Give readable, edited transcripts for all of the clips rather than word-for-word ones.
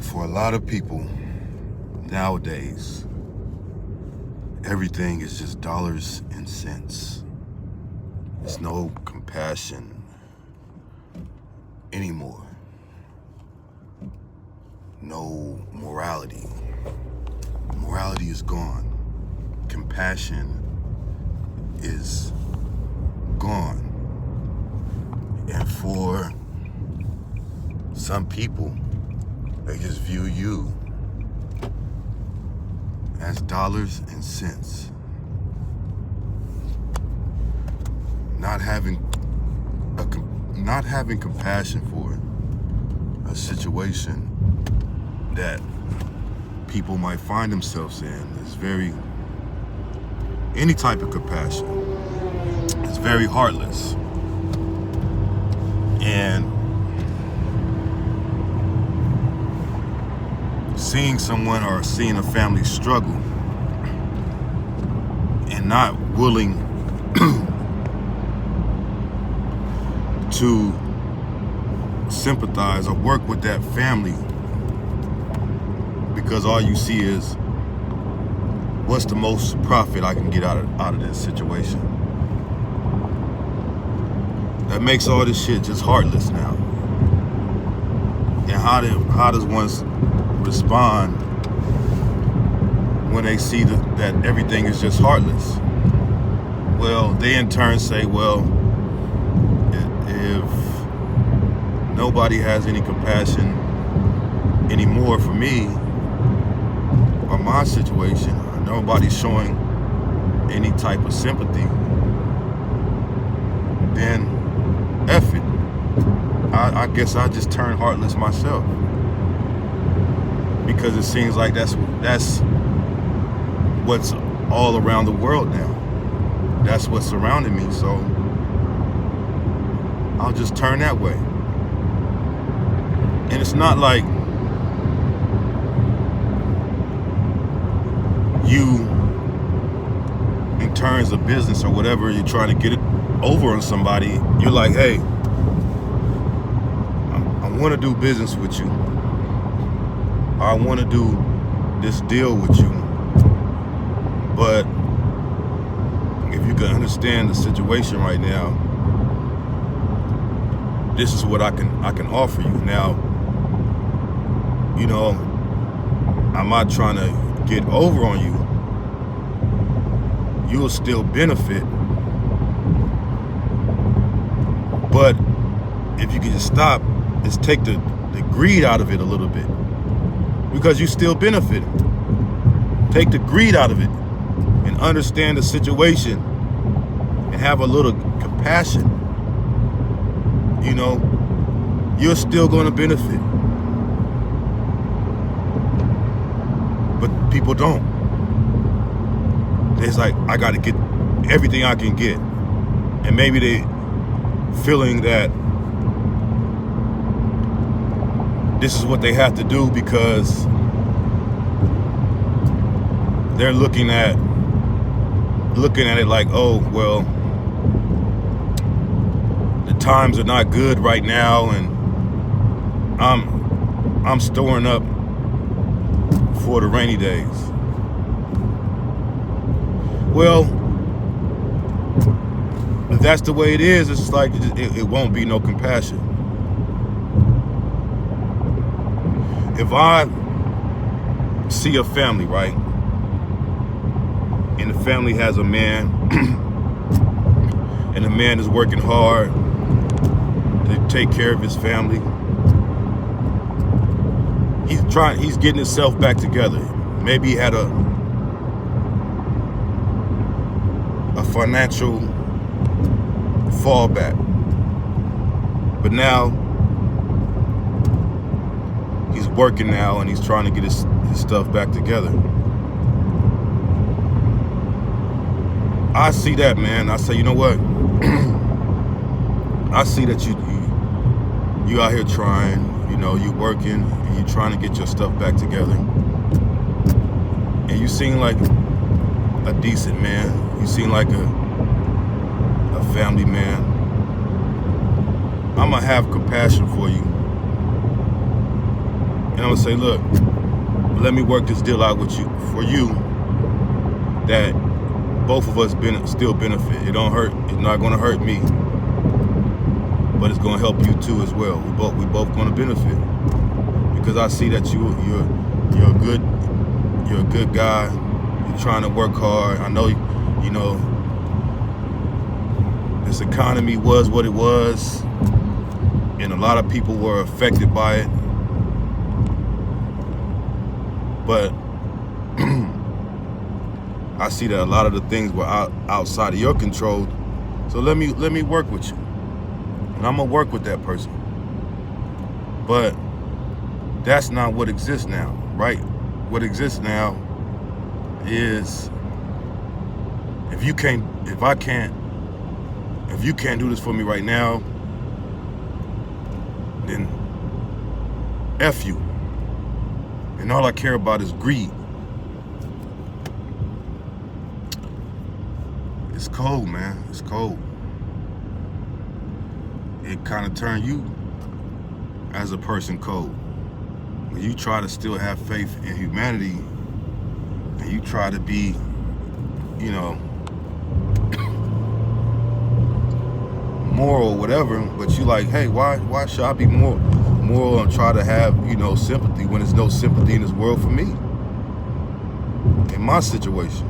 for a lot of people nowadays, everything is just dollars and cents. There's no compassion anymore. No morality. Morality is gone. Compassion is gone. And for some people, they just view you as dollars and cents. Not having compassion for a situation that people might find themselves in is any type of compassion. It's very heartless. And seeing someone or seeing a family struggle and not willing to sympathize or work with that family because all you see is what's the most profit I can get out of this situation. That makes all this shit just heartless now. And how does one respond when they see that everything is just heartless? Well, they in turn say, well, if nobody has any compassion anymore for me or my situation, or nobody's showing any type of sympathy, then F it. I guess I just turn heartless myself. Because it seems like that's what's all around the world now. That's what's surrounding me, so I'll just turn that way. And it's not like you, in terms of business or whatever, you're trying to get it over on somebody. You're like, hey, I want to do business with you. I want to do this deal with you, but if you can understand the situation right now, this is what I can offer you. Now, you know, I'm not trying to get over on you. You'll still benefit, but if you can just take the greed out of it a little bit. Because you still benefit. Take the greed out of it and understand the situation and have a little compassion. You know, you're still going to benefit. But people don't. It's like, I got to get everything I can get. And maybe they feeling that this is what they have to do because they're looking at it like, oh, well, the times are not good right now, and I'm storing up for the rainy days. Well, if that's the way it is, it's like it won't be no compassion. If I see a family, right, and the family has a man, and the man is working hard to take care of his family, he's getting himself back together. Maybe he had a financial fallback, but now he's working now and he's trying to get his stuff back together. I see that, man. I say, you know what? I see that you out here trying, you know, you working and you trying to get your stuff back together. And you seem like a decent man. You seem like a family man. I'm gonna have compassion for you And I'm gonna say, look, let me work this deal out with you for you that both of us still benefit. It don't hurt. It's not gonna hurt me, but it's gonna help you too as well. We both gonna benefit because I see that you're a good guy. You're trying to work hard. I know, you know, this economy was what it was, and a lot of people were affected by it. But I see that a lot of the things were outside of your control. So let me work with you, and I'm gonna work with that person. But that's not what exists now, right? What exists now is if you can't do this for me right now, then F you. And all I care about is greed. It's cold, man. It's cold. It kind of turned you as a person cold. When you try to still have faith in humanity and you try to be, you know, moral, whatever, but you like, hey, why should I be moral and try to have, you know, sympathy when there's no sympathy in this world for me, in my situation?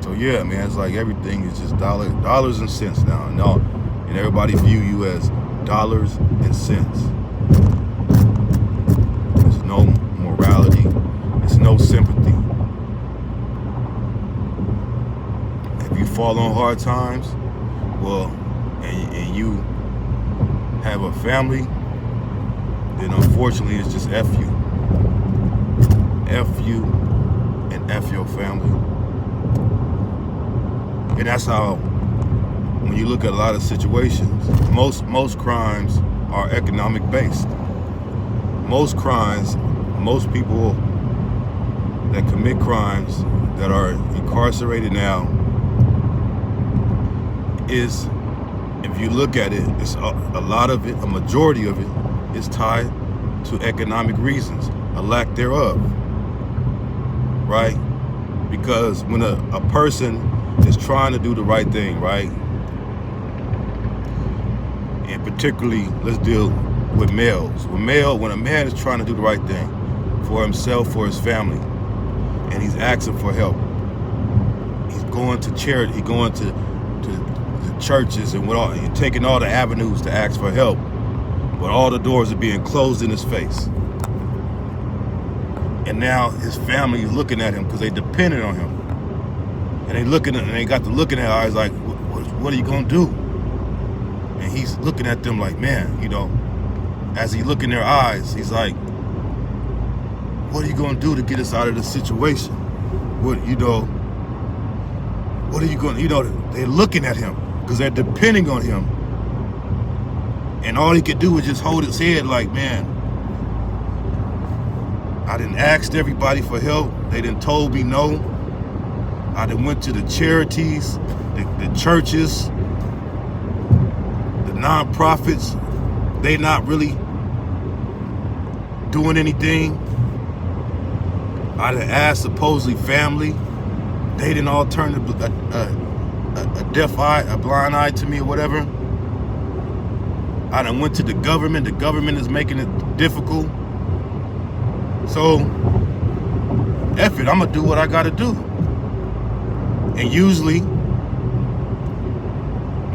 So yeah, man, it's like everything is just dollars and cents now, and everybody view you as dollars and cents. There's no morality. There's no sympathy. If you fall on hard times, well, and you have a family, then unfortunately it's just F you. F you and F your family. And that's how, when you look at a lot of situations, most crimes are economic based. Most crimes, most people that commit crimes that are incarcerated now is, if you look at it, it's a lot of it, a majority of it is tied to economic reasons, a lack thereof, right? Because when a person is trying to do the right thing, right? And particularly, let's deal with males. When a man is trying to do the right thing for himself, for his family, and he's asking for help, he's going to charity, he's going to the churches and he's taking all the avenues to ask for help, but all the doors are being closed in his face. And now his family is looking at him because they depended on him. And they got to looking at eyes like, what are you gonna do? And he's looking at them like, man, you know, as he look in their eyes, he's like, what are you gonna do to get us out of this situation? What are you gonna, they're looking at him because they're depending on him. And all he could do was just hold his head like, man, I done asked everybody for help. They done told me no. I done went to the charities, the churches, the nonprofits. They not really doing anything. I done asked supposedly family. They didn't all turn a deaf eye, a blind eye to me or whatever. I done went to the government. The government is making it difficult. So, F it, I'm gonna do what I gotta do. And usually,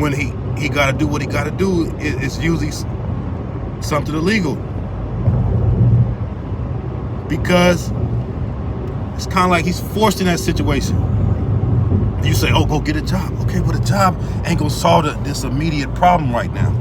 when he gotta do what he gotta do, it's usually something illegal. Because it's kind of like he's forced in that situation. You say, oh, go get a job. Okay, but a job ain't gonna solve this immediate problem right now.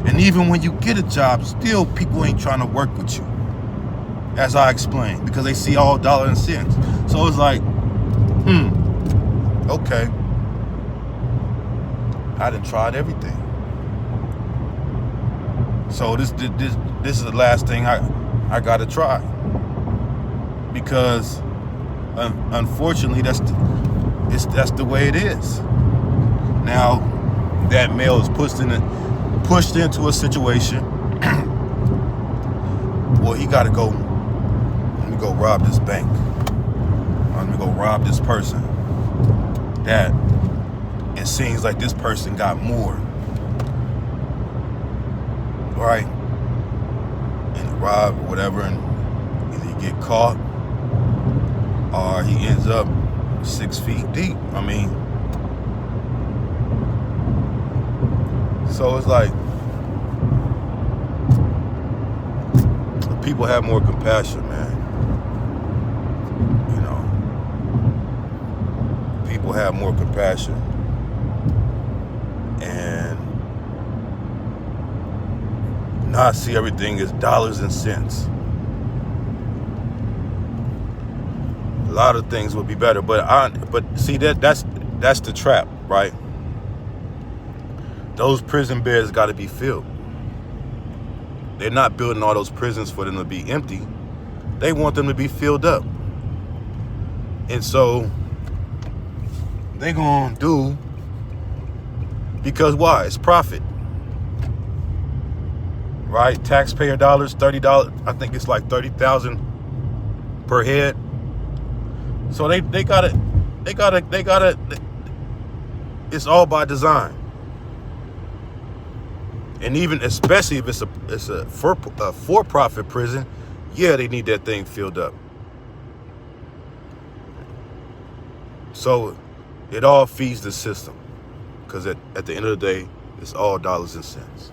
And even when you get a job, still people ain't trying to work with you, as I explained, because they see all dollars and cents. So it's like, okay, I done tried everything. So this is the last thing I gotta try, because unfortunately that's the way it is. Now that male is pushed in pushed into a situation. Well, he got to go. Let me go rob this bank. Let me go rob this person. That it seems like this person got more, right? And he robbed or whatever, and either he get caught or he ends up 6 feet deep. I mean, so it's like people have more compassion, man. You know, people have more compassion, and not see everything as dollars and cents. A lot of things would be better, but see that's the trap, right? Those prison beds got to be filled. They're not building all those prisons for them to be empty. They want them to be filled up. And so they gonna do, because why? It's profit. Right? Taxpayer dollars, $30. I think it's like $30,000 per head. So they gotta, it's all by design. And even, especially if it's a for-profit prison, yeah, they need that thing filled up. So it all feeds the system, because at the end of the day, it's all dollars and cents.